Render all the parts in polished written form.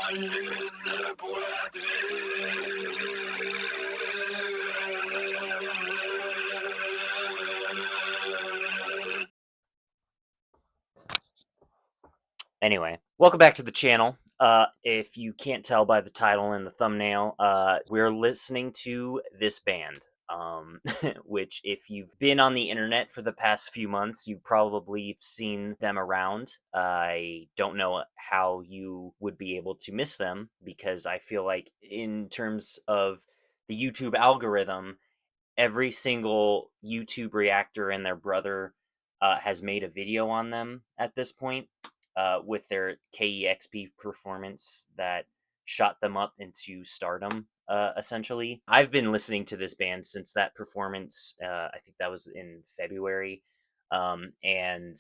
Angine de Poitrine. Anyway, welcome back to the channel. If you can't tell by the title and the thumbnail, we're listening to this band. Which, if you've been on the internet for the past few months, you've probably seen them around. I don't know how you would be able to miss them, because I feel like, in terms of the YouTube algorithm, every single YouTube reactor and their brother has made a video on them at this point, with their KEXP performance that shot them up into stardom, essentially. I've been listening to this band since that performance. I think that was in February, and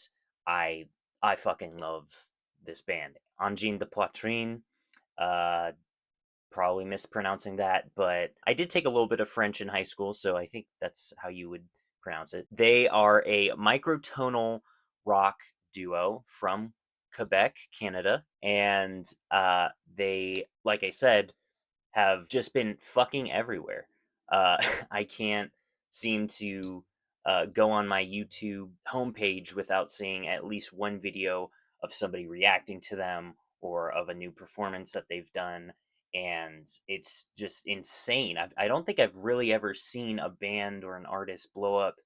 I I fucking love this band. Angine de Poitrine. Uh, Probably mispronouncing that, but I did take a little bit of French in high school, so I think that's how you would pronounce it. They are a microtonal rock duo from Quebec, Canada, and they, like I said, have just been fucking everywhere. I can't seem to go on my YouTube homepage without seeing at least one video of somebody reacting to them, or of a new performance that they've done. And it's just insane. I don't think I've really ever seen a band or an artist blow up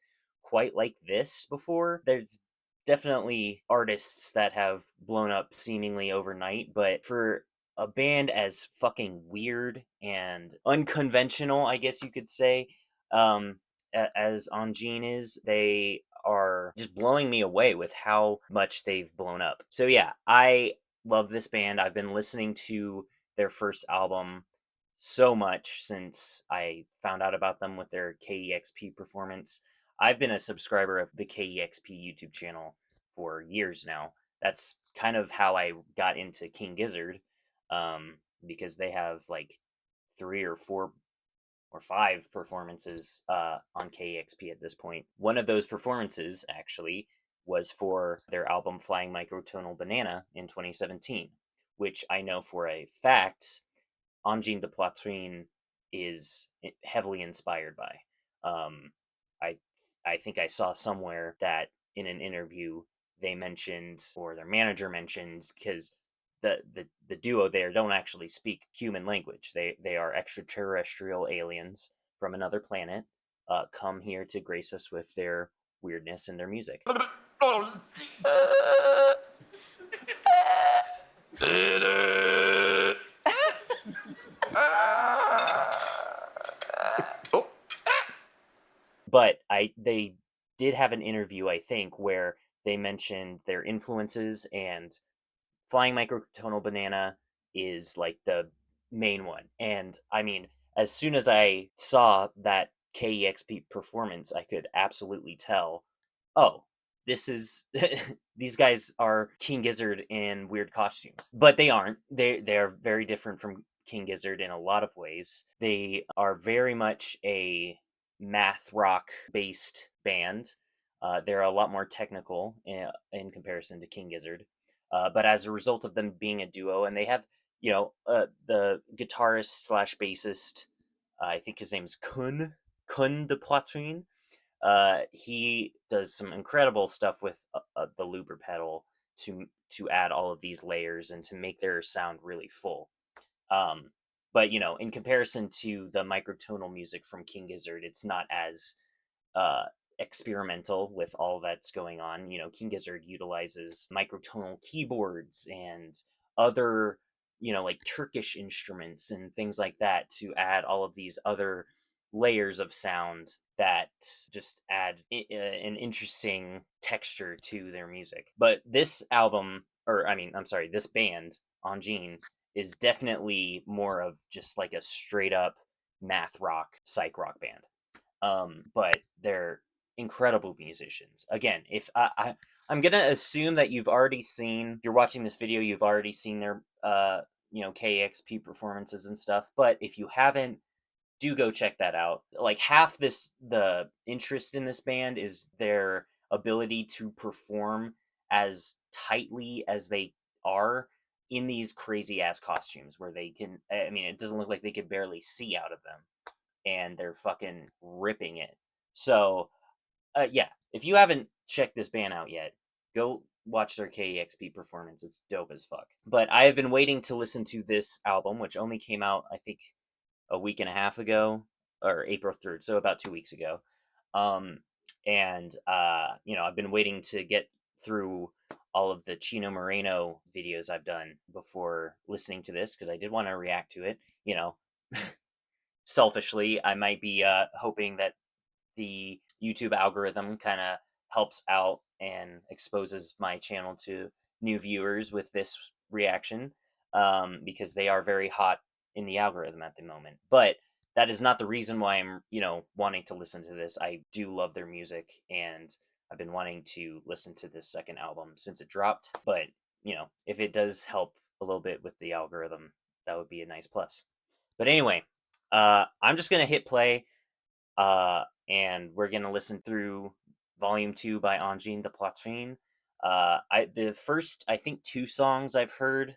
quite like this before. There's definitely artists that have blown up seemingly overnight, but for a band as fucking weird and unconventional, I guess you could say, as Angine is, they are just blowing me away with how much they've blown up. So yeah, I love this band. I've been listening to their first album so much since I found out about them with their KEXP performance. I've been a subscriber of the KEXP YouTube channel for years now. That's kind of how I got into King Gizzard, because they have like 3 or 4 or 5 performances on KEXP at this point. One of those performances, actually, was for their album Flying Microtonal Banana in 2017, which I know for a fact Angine de Poitrine is heavily inspired by. Um, I I think I saw somewhere that in an interview they mentioned, or their manager mentioned, because the duo there don't actually speak human language. They are extraterrestrial aliens from another planet, come here to grace us with their weirdness and their music. But they did have an interview, I think, where they mentioned their influences, and Flying Microtonal Banana is like the main one. And I mean, as soon as I saw that KEXP performance, I could absolutely tell, oh, this is these guys are King Gizzard in weird costumes. But they aren't. They are very different from King Gizzard in a lot of ways. They are very much a math rock based band. They're a lot more technical in comparison to King Gizzard. But as a result of them being a duo, and they have, the guitarist slash bassist, I think his name's Kun de Poitrine. He does some incredible stuff with the looper pedal to add all of these layers and to make their sound really full. Um, but in comparison to the microtonal music from King Gizzard, it's not as uh, experimental with all that's going on. King Gizzard utilizes microtonal keyboards and other, like Turkish instruments and things like that to add all of these other layers of sound that just add an interesting texture to their music. But this album, or I mean, I'm sorry, this band, Angine, is definitely more of just like a straight up math rock, psych rock band. But they're incredible musicians. Again, if I'm gonna assume that you've already seen, if you're watching this video, you've already seen their KEXP performances and stuff. But if you haven't, do go check that out. Like, half the interest in this band is their ability to perform as tightly as they are in these crazy ass costumes where they can, I mean, it doesn't look like they could barely see out of them, and they're fucking ripping it. So, yeah, if you haven't checked this band out yet, go watch their KEXP performance. It's dope as fuck. But I have been waiting to listen to this album, which only came out, I think, a week and a half ago, or April 3rd, so about 2 weeks ago. And I've been waiting to get through all of the Chino Moreno videos I've done before listening to this, because I did want to react to it. Selfishly, I might be hoping that the YouTube algorithm kind of helps out and exposes my channel to new viewers with this reaction, because they are very hot in the algorithm at the moment. But that is not the reason why I'm, wanting to listen to this. I do love their music, and I've been wanting to listen to this second album since it dropped. But, if it does help a little bit with the algorithm, that would be a nice plus. But anyway, I'm just going to hit play, and we're going to listen through Vol.II by Angine de Poitrine. The first, I think, 2 songs I've heard,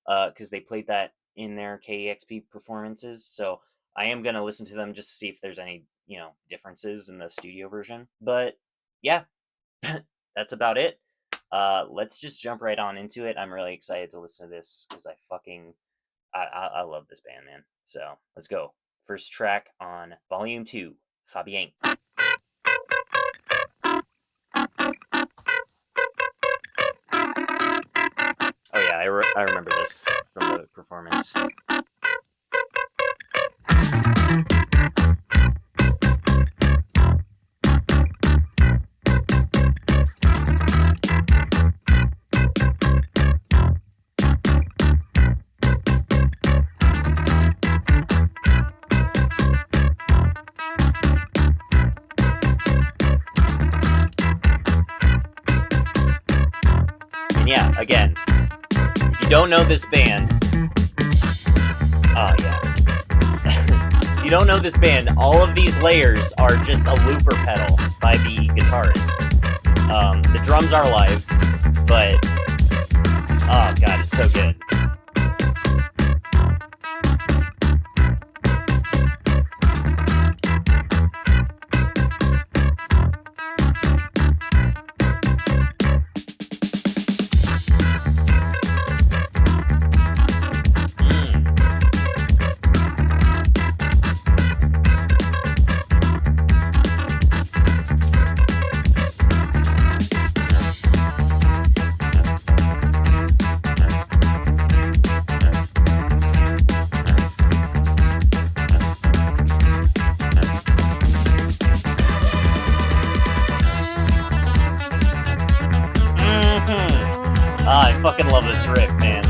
because they played that in their KEXP performances. So I am going to listen to them just to see if there's any, differences in the studio version. But yeah, that's about it. Let's just jump right on into it. I'm really excited to listen to this because I love this band, man. So let's go. First track on Vol.II, Fabienk. Oh yeah, I remember this from the performance. Yeah, again, if you don't know this band, if you don't know this band, all of these layers are just a looper pedal by the guitarist. The drums are live, but oh god, it's so good. I fucking love this riff, man.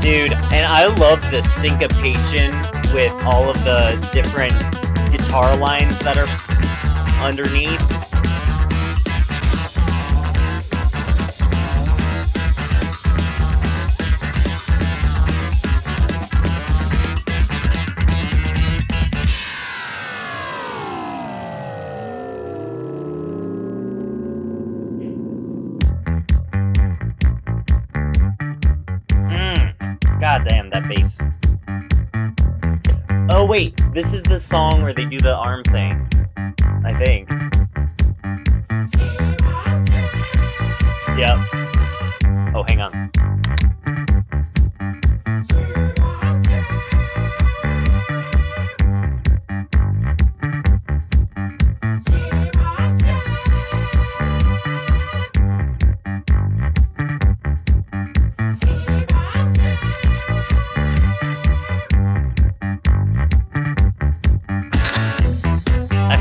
Dude, and I love the syncopation with all of the different guitar lines that are underneath. God damn, that bass. Oh wait, this is the song where they do the arm thing, I think. Yep. Oh, hang on.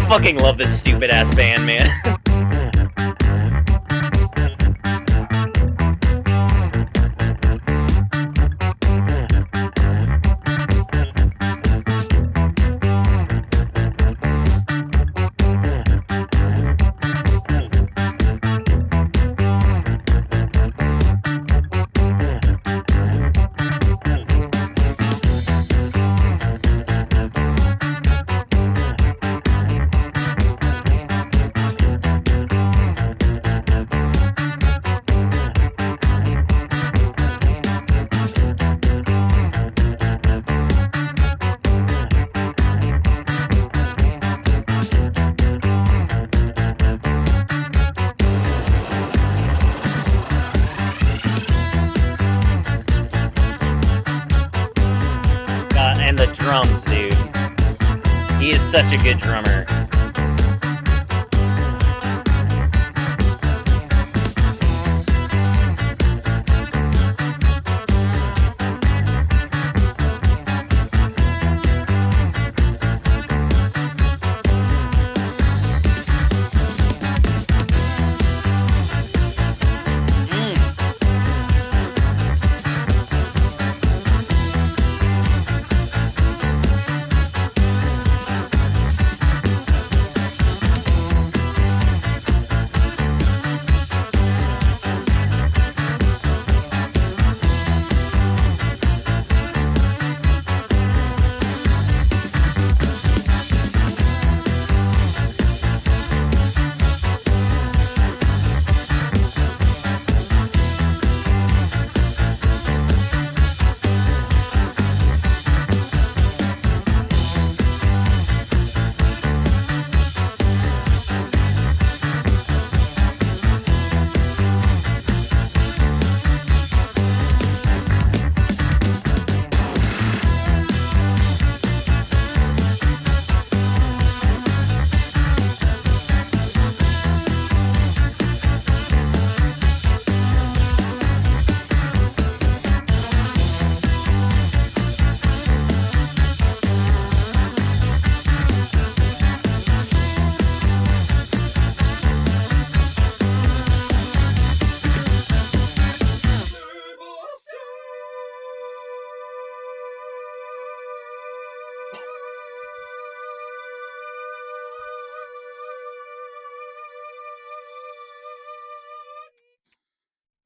fucking love this stupid ass band, man. And the drums, dude. He is such a good drummer.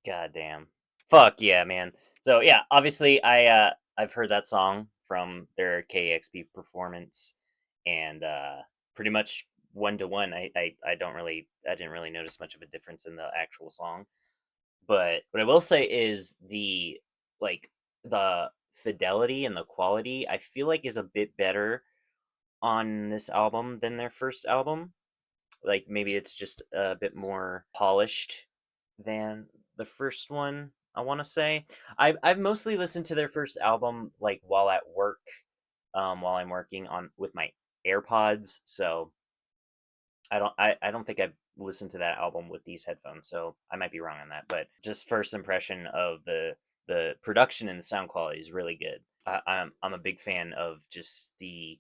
God damn. Fuck yeah, man. So yeah, obviously I've heard that song from their KEXP performance, and pretty much one to one. I didn't really notice much of a difference in the actual song. But what I will say is like the fidelity and the quality I feel like is a bit better on this album than their first album. Like maybe it's just a bit more polished than the first one, I want to say. I've mostly listened to their first album like while at work, while I'm working on with my AirPods. So I don't think I've listened to that album with these headphones. So I might be wrong on that. But just first impression of the production and the sound quality is really good. I'm a big fan of just the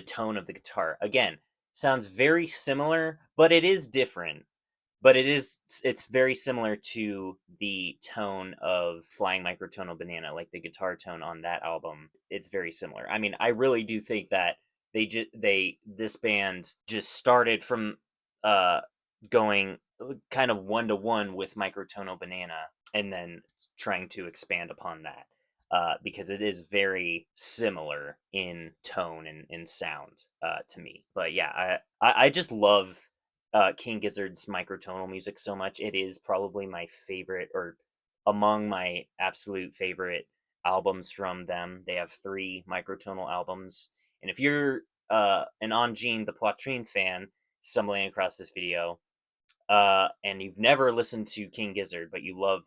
tone of the guitar. Again, sounds very similar, but it is different. But it's very similar to the tone of Flying Microtonal Banana, like the guitar tone on that album. It's very similar. I mean, I really do think that this band just started from uh going kind of one to one with Microtonal Banana, and then trying to expand upon that. Because it is very similar in tone and in sound, to me. But yeah, I just love King Gizzard's microtonal music so much. It is probably my favorite, or among my absolute favorite albums from them. They have 3 microtonal albums, and if you're an Angine de Poitrine fan stumbling across this video, and you've never listened to King Gizzard, but you love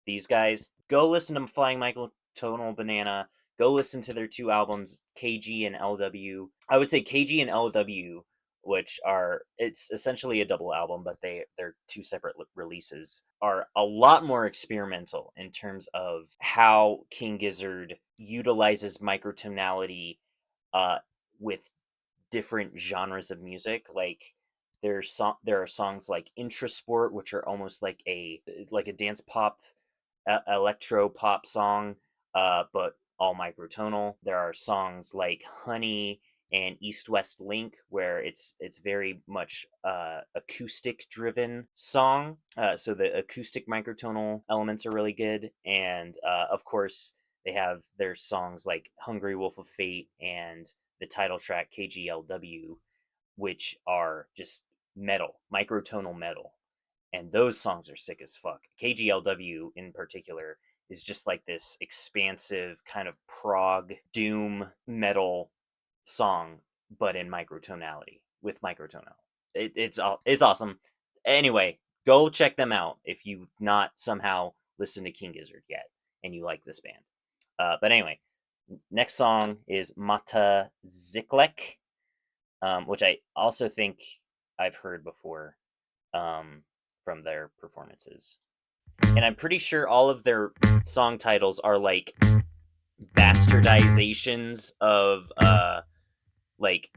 these guys, go listen to Flying Microtonal Banana. Go listen to their 2 albums, KG and LW. I would say KG and LW, which are, it's essentially a double album, but they're 2 separate releases, are a lot more experimental in terms of how King Gizzard utilizes microtonality with different genres of music. Like there are songs like Intrasport, which are almost like a dance pop, electro pop song, but all microtonal. There are songs like Honey and East West Link, where it's very much acoustic driven song. So the acoustic microtonal elements are really good, and of course they have their songs like Hungry Wolf of Fate and the title track KGLW, which are just metal, microtonal metal. And those songs are sick as fuck. KGLW in particular is just like this expansive kind of prog doom metal song, but in microtonality, with microtonal. It's awesome. Anyway, go check them out if you've not somehow listened to King Gizzard yet and you like this band. But anyway, next song is Mata Zyklek, which I also think I've heard before from their performances. And I'm pretty sure all of their song titles are like bastardizations of like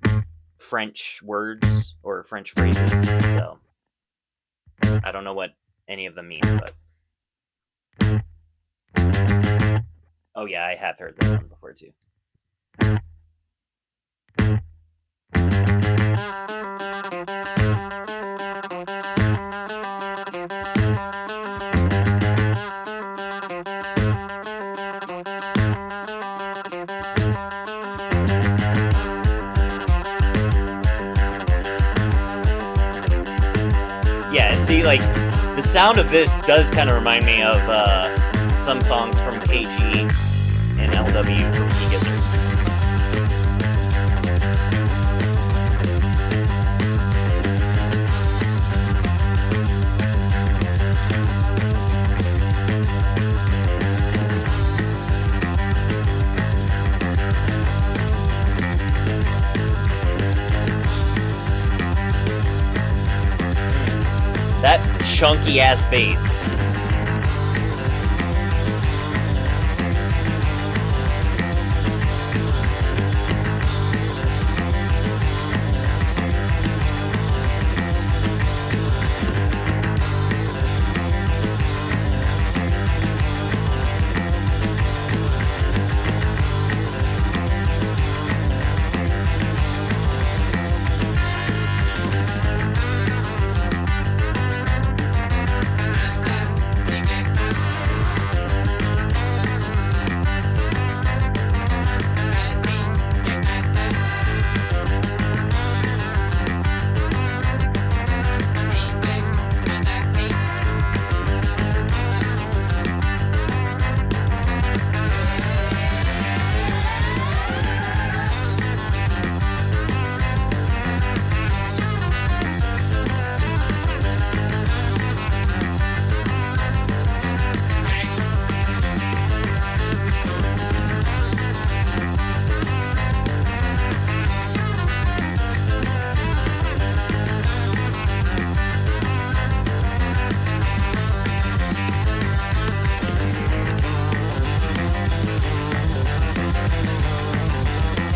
French words or French phrases. So I don't know what any of them mean, but oh yeah, I have heard this one before too. Yeah, and see, like, the sound of this does kind of remind me of some songs from KG and LW from King Gizzard. That chunky ass bass.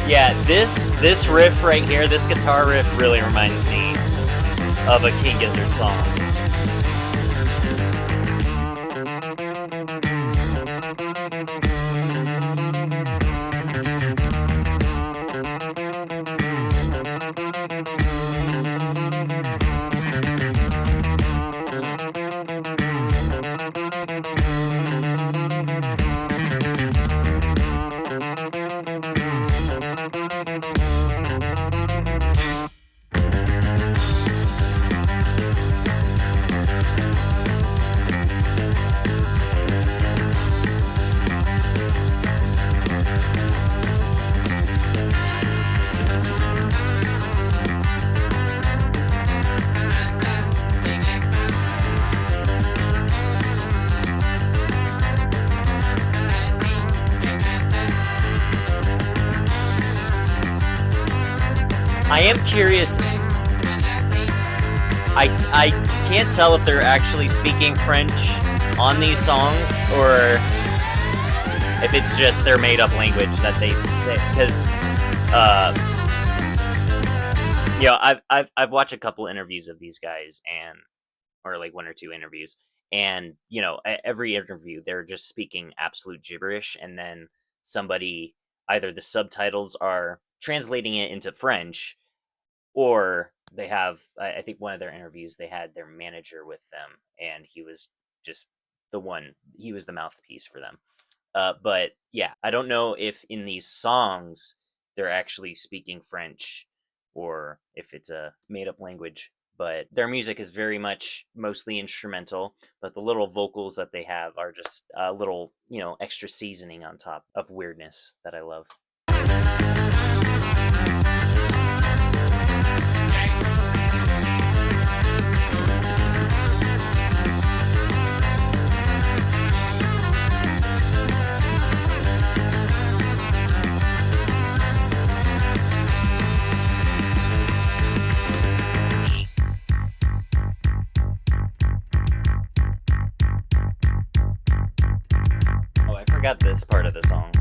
Yeah, this riff right here, this guitar riff really reminds me of a King Gizzard song. I am curious. I can't tell if they're actually speaking French on these songs or if it's just their made-up language that they say. Because You know, I've watched a couple interviews of these guys, and or like one or two interviews, and you know, every interview they're just speaking absolute gibberish, and then somebody, either the subtitles are translating it into French, or they have, I think one of their interviews they had their manager with them, and he was just he was the mouthpiece for them. But yeah, I don't know if in these songs they're actually speaking French or if it's a made up language. But their music is very much mostly instrumental, but the little vocals that they have are just a little, you know, extra seasoning on top of weirdness that I love. Oh, I forgot this part of the song.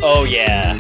Oh yeah.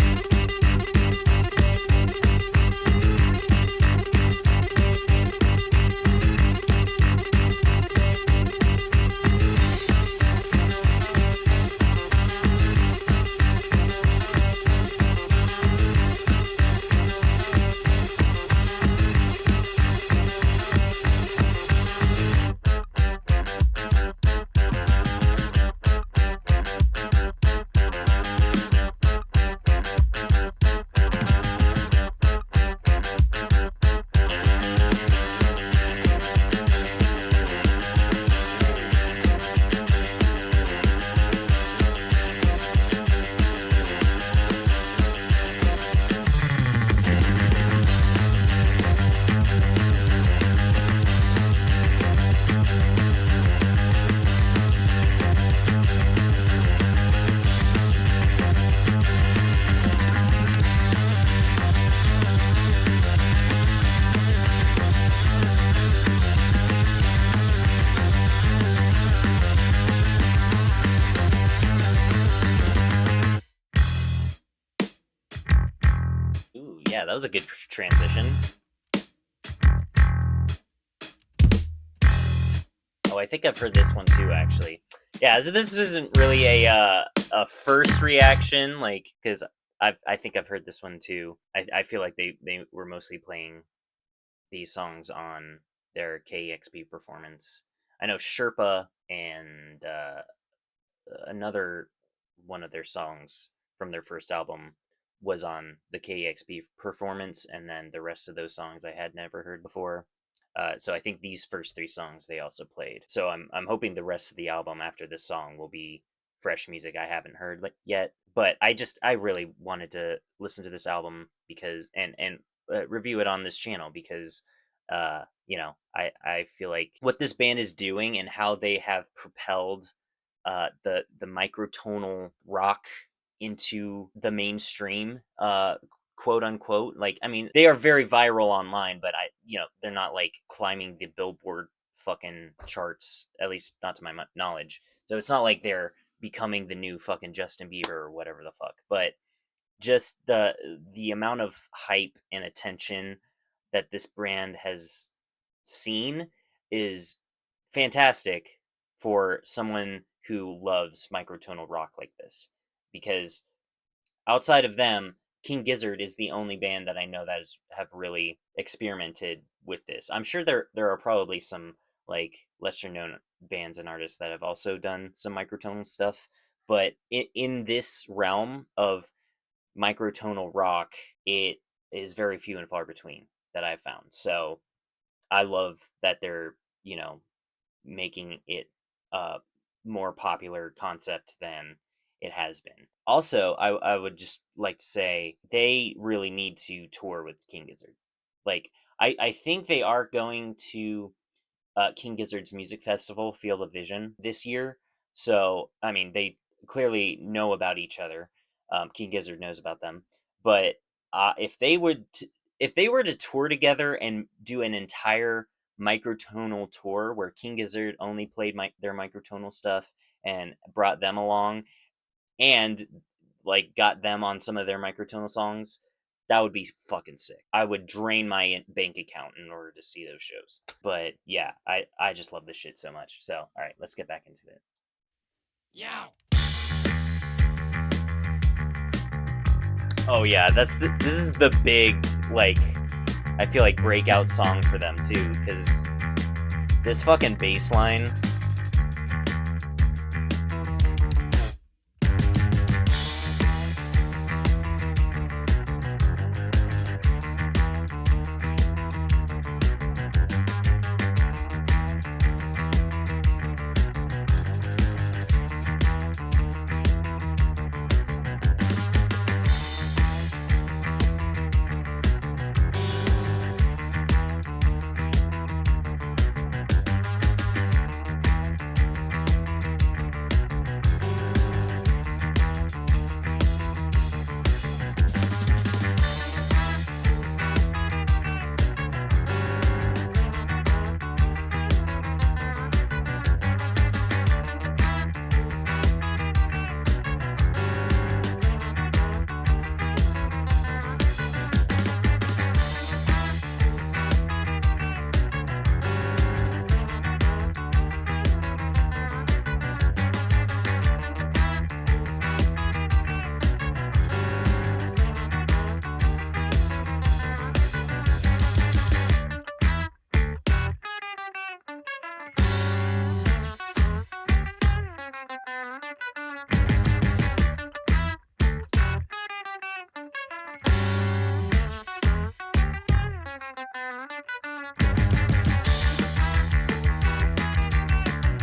Ooh, yeah, that was a good transition. Oh, I think I've heard this one too, actually. Yeah, so this isn't really a first reaction, like, because I think I've heard this one too. I feel like they were mostly playing these songs on their KEXP performance. I know Sherpa and another one of their songs from their first album was on the KEXP performance, and then the rest of those songs I had never heard before. So I think these first three songs they also played. So I'm hoping the rest of the album after this song will be fresh music I haven't heard yet. But I really wanted to listen to this album because and review it on this channel because you know, I feel like what this band is doing and how they have propelled the microtonal rock into the mainstream, quote unquote. Like, I mean, they are very viral online, but you know, they're not like climbing the Billboard fucking charts, at least not to my knowledge. So it's not like they're becoming the new fucking Justin Bieber or whatever the fuck. But just the amount of hype and attention that this brand has seen is fantastic for someone who loves microtonal rock like this, because outside of them, King Gizzard is the only band that I know that have really experimented with this. I'm sure there are probably some like lesser known bands and artists that have also done some microtonal stuff, but in this realm of microtonal rock, it is very few and far between that I've found. So I love that they're, you know, making it a more popular concept than it has been. Also, I would just like to say they really need to tour with King Gizzard. Like, I think they are going to King Gizzard's music festival, Field of Vision, this year. So, I mean, they clearly know about each other. King Gizzard knows about them, but if they if they were to tour together and do an entire microtonal tour where King Gizzard only played their microtonal stuff and brought them along, and like got them on some of their microtonal songs, that would be fucking sick. I would drain my bank account in order to see those shows. But yeah, I just love this shit so much. So, all right, let's get back into it. Yeah. Oh yeah, this is the big, like, I feel like breakout song for them too, because this fucking bass line.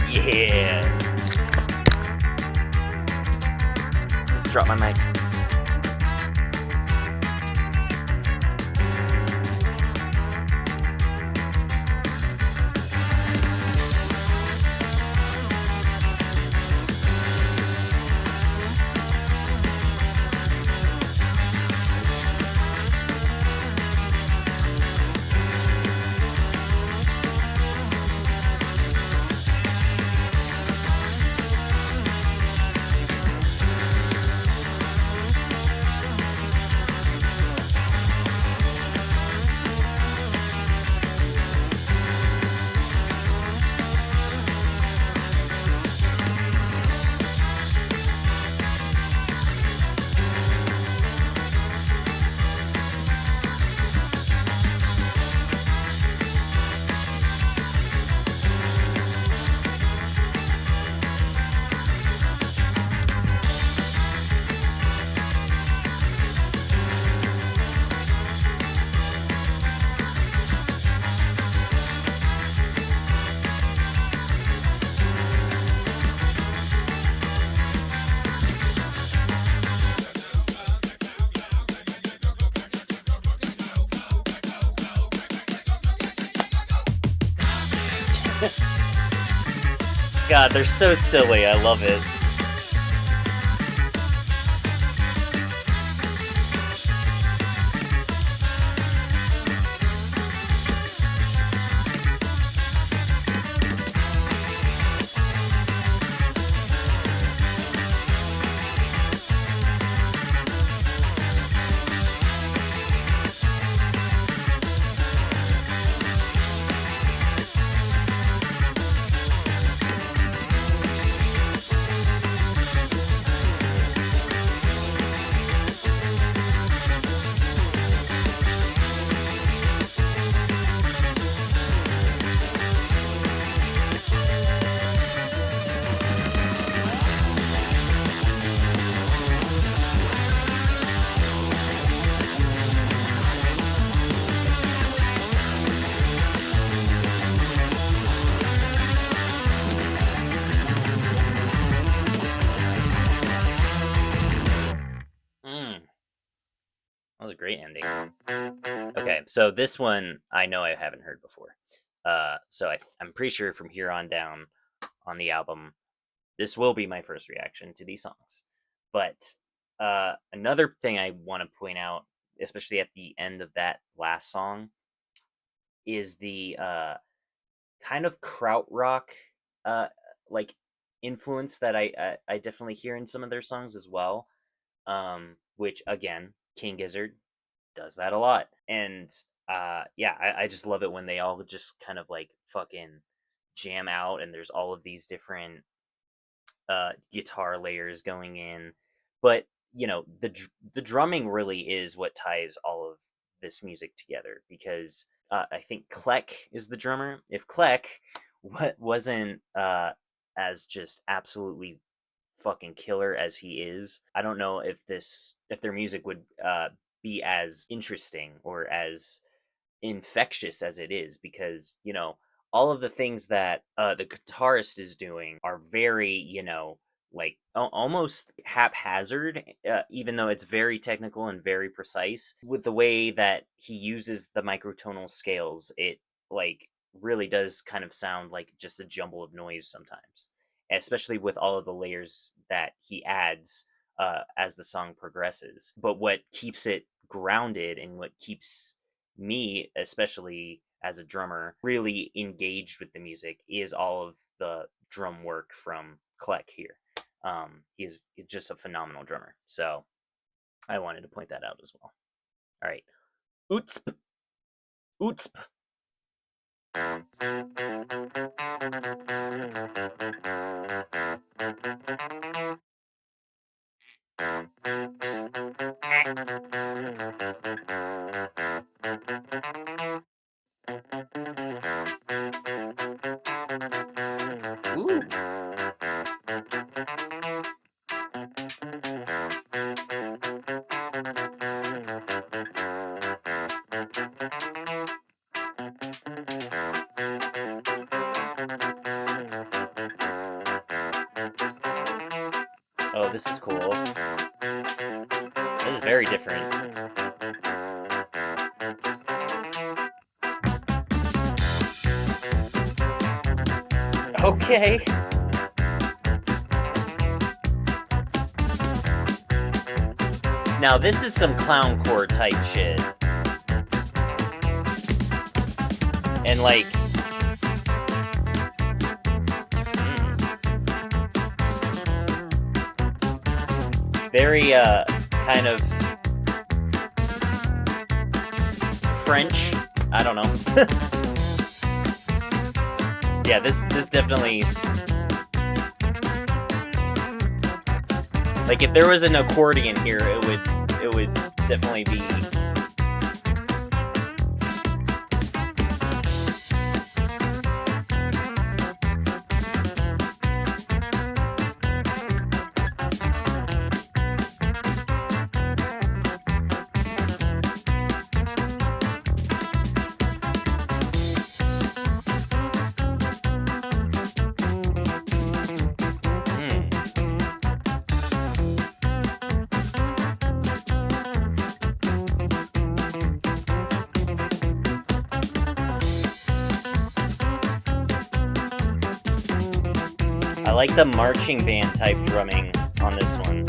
Yeah. Drop my mic. God, they're so silly. I love it. Okay, so this one I know I haven't heard before. So I'm pretty sure from here on down on the album, this will be my first reaction to these songs. But another thing I want to point out, especially at the end of that last song, is the kind of krautrock uh, like influence that I definitely hear in some of their songs as well. Which again, King Gizzard does that a lot, and yeah, I just love it when they all just kind of like fucking jam out, and there's all of these different guitar layers going in. But the drumming really is what ties all of this music together, because I think Klek is the drummer. If Klek wasn't as just absolutely fucking killer as he is, I don't know if their music would be as interesting or as infectious as it is, because all of the things that the guitarist is doing are very like almost haphazard, even though it's very technical and very precise with the way that he uses the microtonal scales. It like really does kind of sound like just a jumble of noise sometimes, especially with all of the layers that he adds as the song progresses. But what keeps it grounded, and what keeps me, especially as a drummer, really engaged with the music, is all of the drum work from Klek here. He's just a phenomenal drummer. So I wanted to point that out as well. All right. Utzp. Utzp. Ooh. Oh, this is cool. This is very different. Okay. Now this is some clowncore type shit. And like very kind of French. I don't know. Yeah, this definitely, like, if there was an accordion here, it would definitely be. I like the marching band type drumming on this one.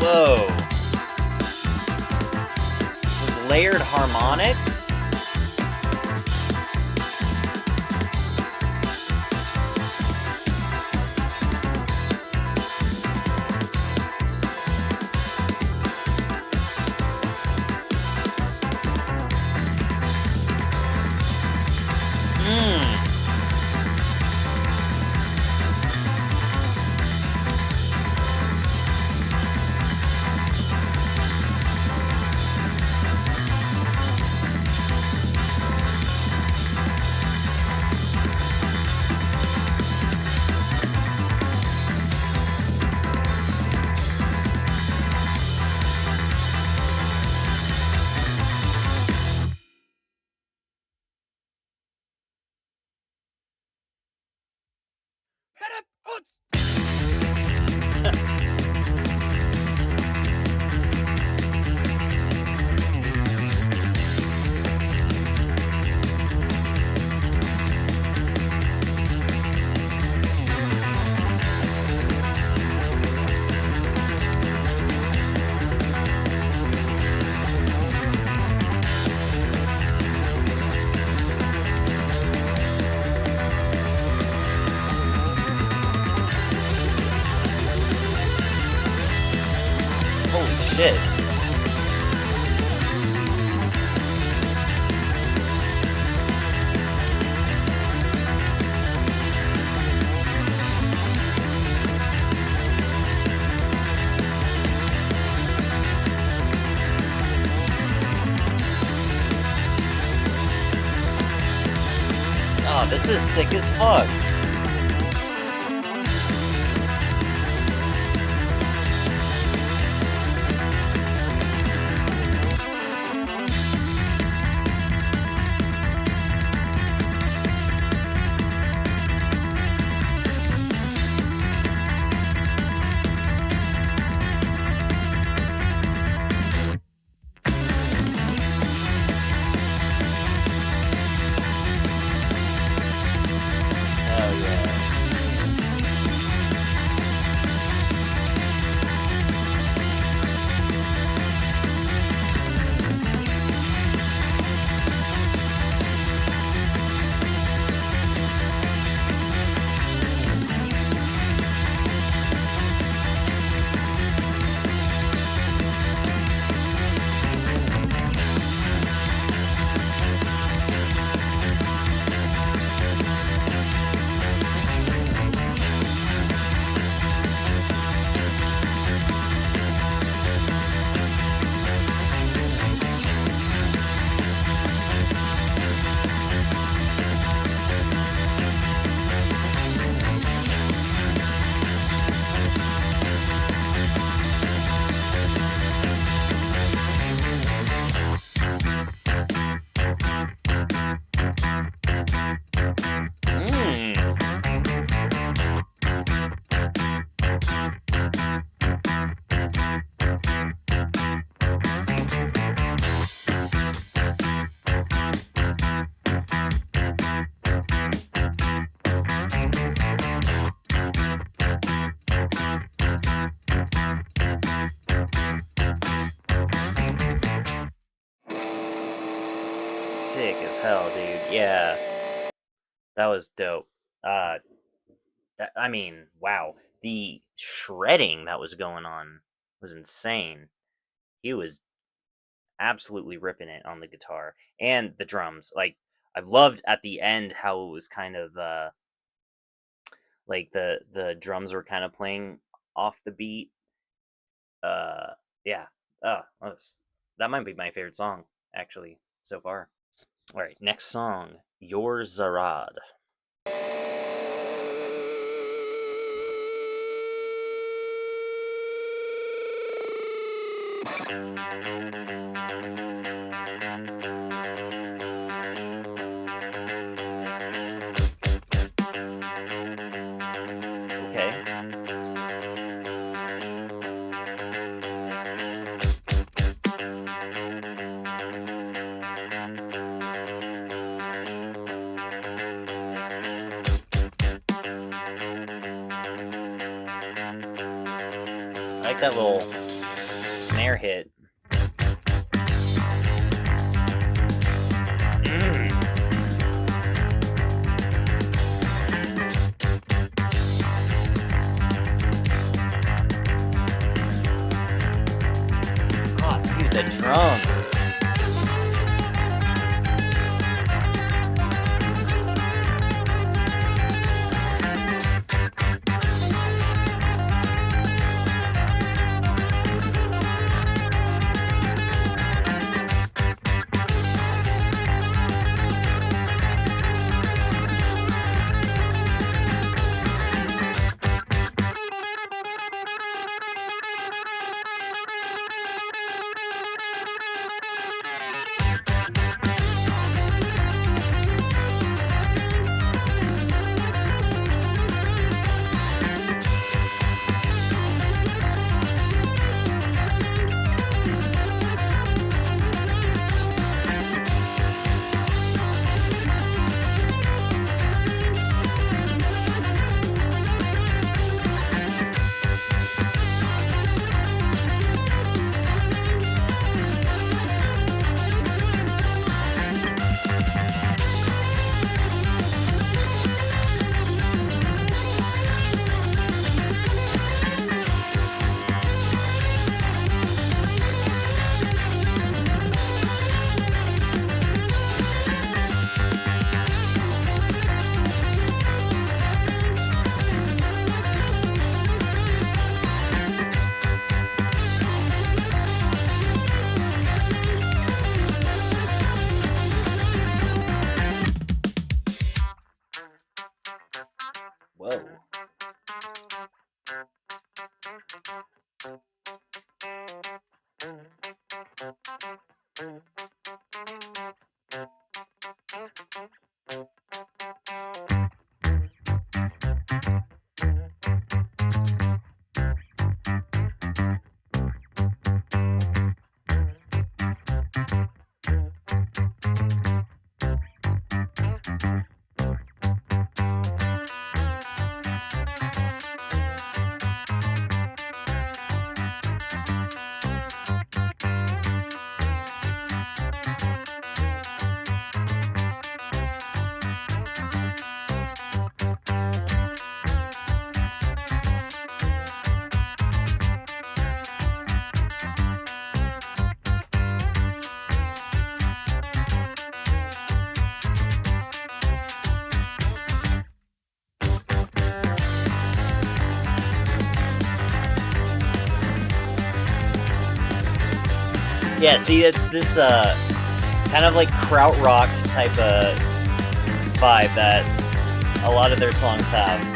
Whoa. Those layered harmonics? Holy shit. Oh, this is sick as fuck. Hell yeah. Sick as hell, dude. Yeah, that was dope. I mean, wow. The shredding that was going on was insane. He was absolutely ripping it on the guitar and the drums. Like, I loved at the end how it was kind of like the drums were kind of playing off the beat. Yeah. That might be my favorite song actually so far. All right, next song, Yor Zarad. Okay. I like that little snare hit. Oh, dude, the drums. Yeah, see, it's this kind of like krautrock type of vibe that a lot of their songs have.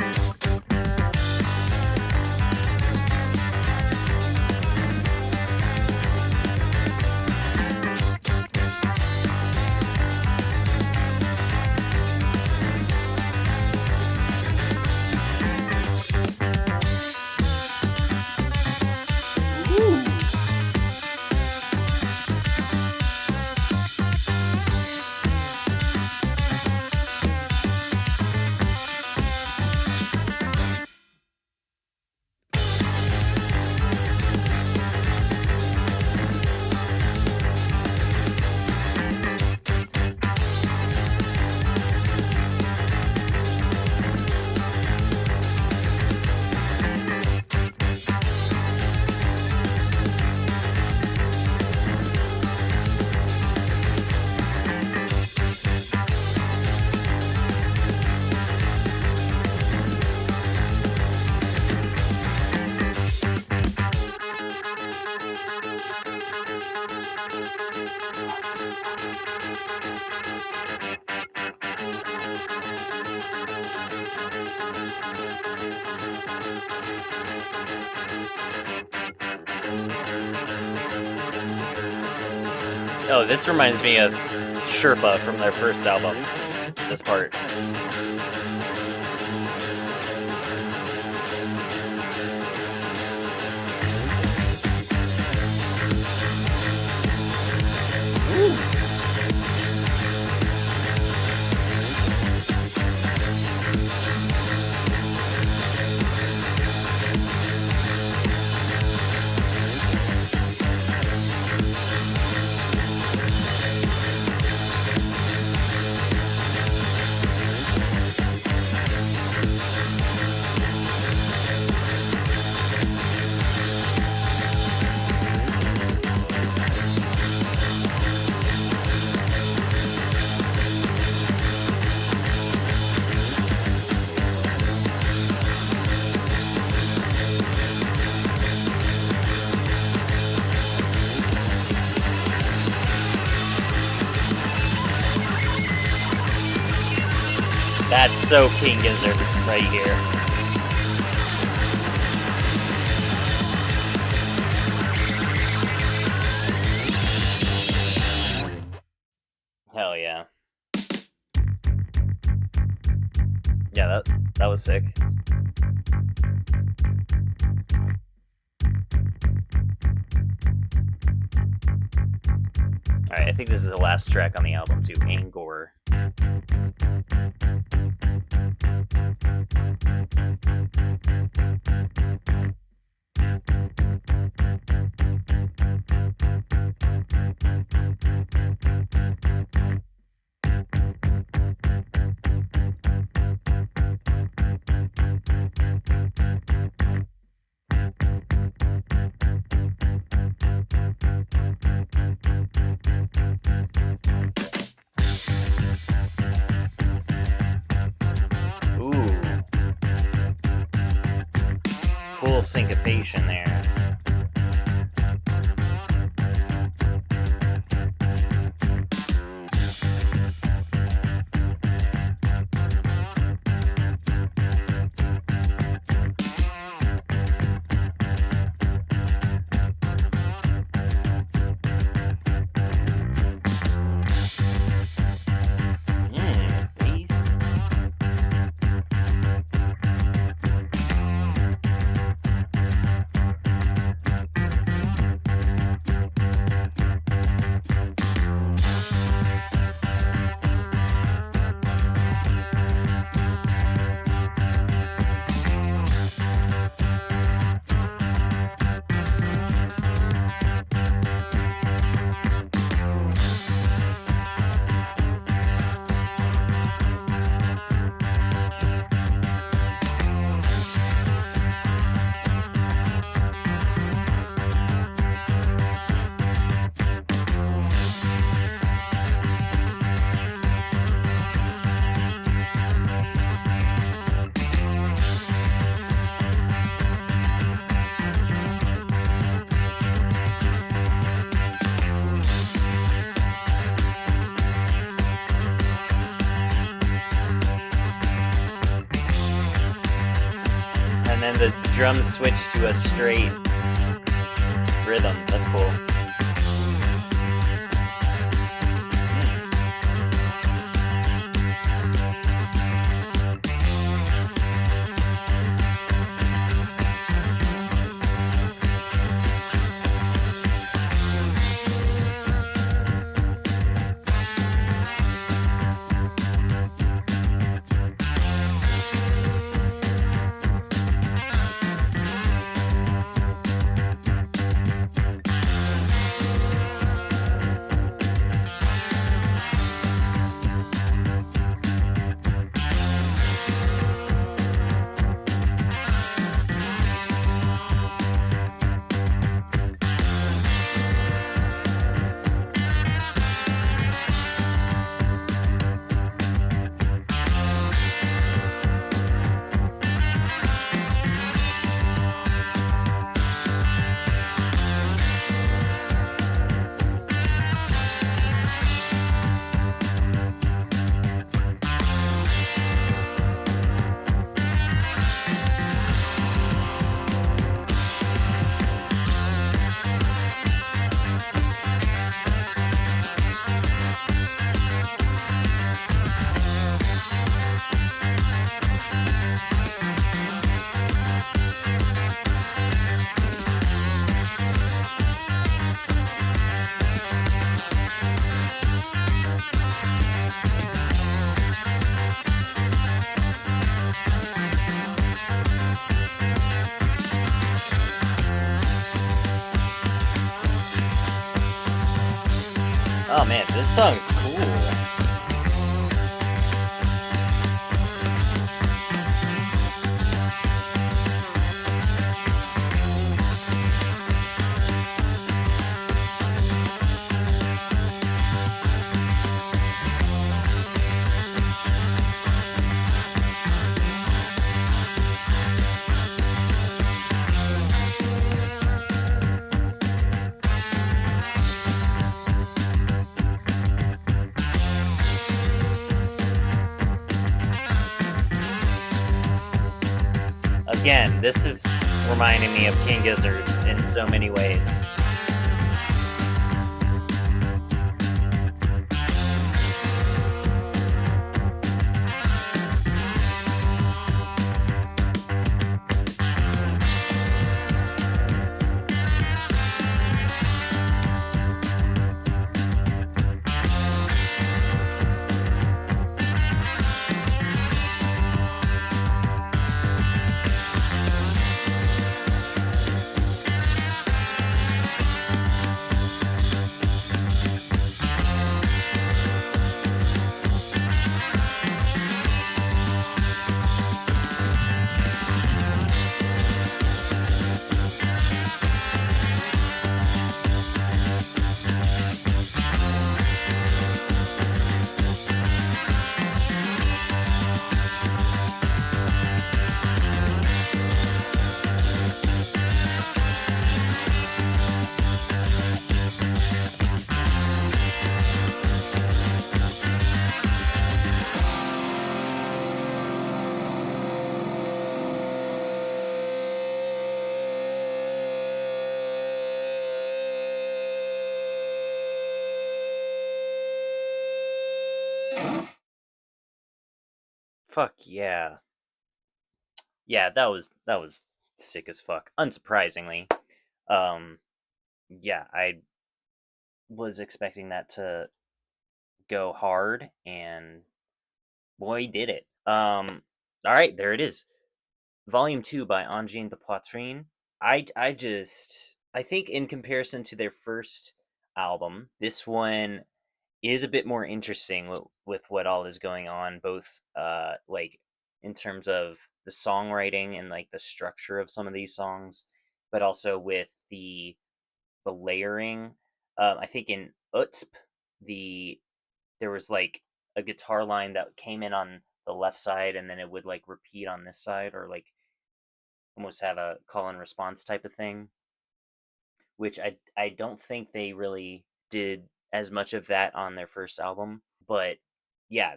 Oh, this reminds me of Sherpa from their first album, this part. That's so King Gizzard right here. Hell yeah. Yeah, that was sick. Alright, I think this is the last track on the album too, Angor. Ooh. Cool syncopation there. and the drums switch to a straight rhythm. That's cool. Oh man, this song's cool. Again, this is reminding me of King Gizzard in so many ways. Fuck yeah. Yeah, that was sick as fuck. Unsurprisingly. Um yeah, I was expecting that to go hard, and boy did it. All right, there it is. Volume 2 by Angine de Poitrine. I think in comparison to their first album, this one is a bit more interesting with what all is going on, both like in terms of the songwriting and like the structure of some of these songs, but also with the layering. I think in Utzp, there was like a guitar line that came in on the left side, and then it would like repeat on this side, or like almost have a call and response type of thing, which I don't think they really did as much of that on their first album. But yeah,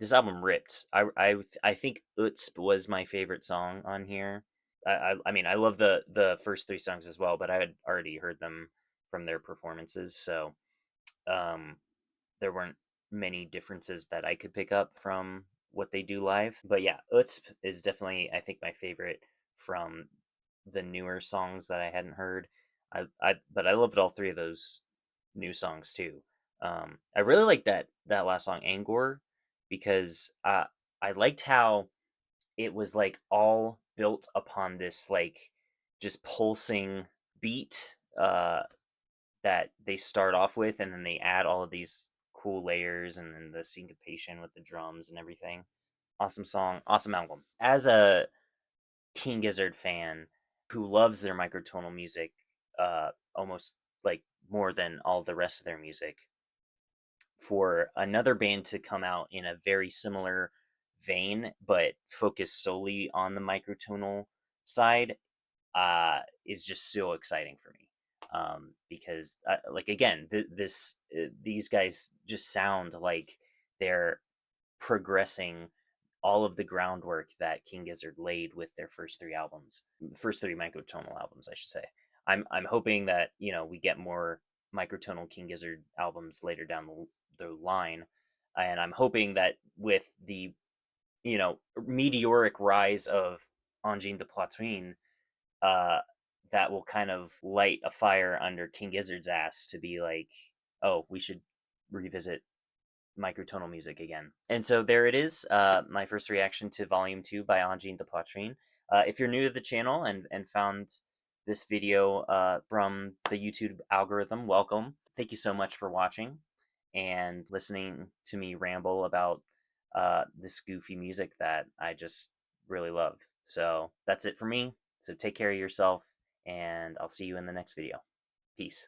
this album ripped. I think Utzp was my favorite song on here. I mean, I love the first three songs as well, but I had already heard them from their performances, so um, there weren't many differences that I could pick up from what they do live. But yeah, Utzp is definitely, I think, my favorite from the newer songs that I hadn't heard. But I loved all three of those new songs too. I really like that last song, Angor, because I liked how it was like all built upon this like just pulsing beat that they start off with, and then they add all of these cool layers and then the syncopation with the drums and everything. Awesome song, awesome album. As a King Gizzard fan who loves their microtonal music, almost like more than all the rest of their music, for another band to come out in a very similar vein but focus solely on the microtonal side is just so exciting for me. Because like again, these guys just sound like they're progressing all of the groundwork that King Gizzard laid with their first three albums, first three microtonal albums, I should say. I'm hoping that we get more microtonal King Gizzard albums later down the line, and I'm hoping that with the meteoric rise of Angine de Poitrine, uh, that will kind of light a fire under King Gizzard's ass to be like, oh, we should revisit microtonal music again. And so there it is, my first reaction to Volume 2 by Angine de Poitrine. If you're new to the channel and found this video from the YouTube algorithm, welcome. Thank you so much for watching and listening to me ramble about this goofy music that I just really love. So that's it for me. So take care of yourself, and I'll see you in the next video. Peace.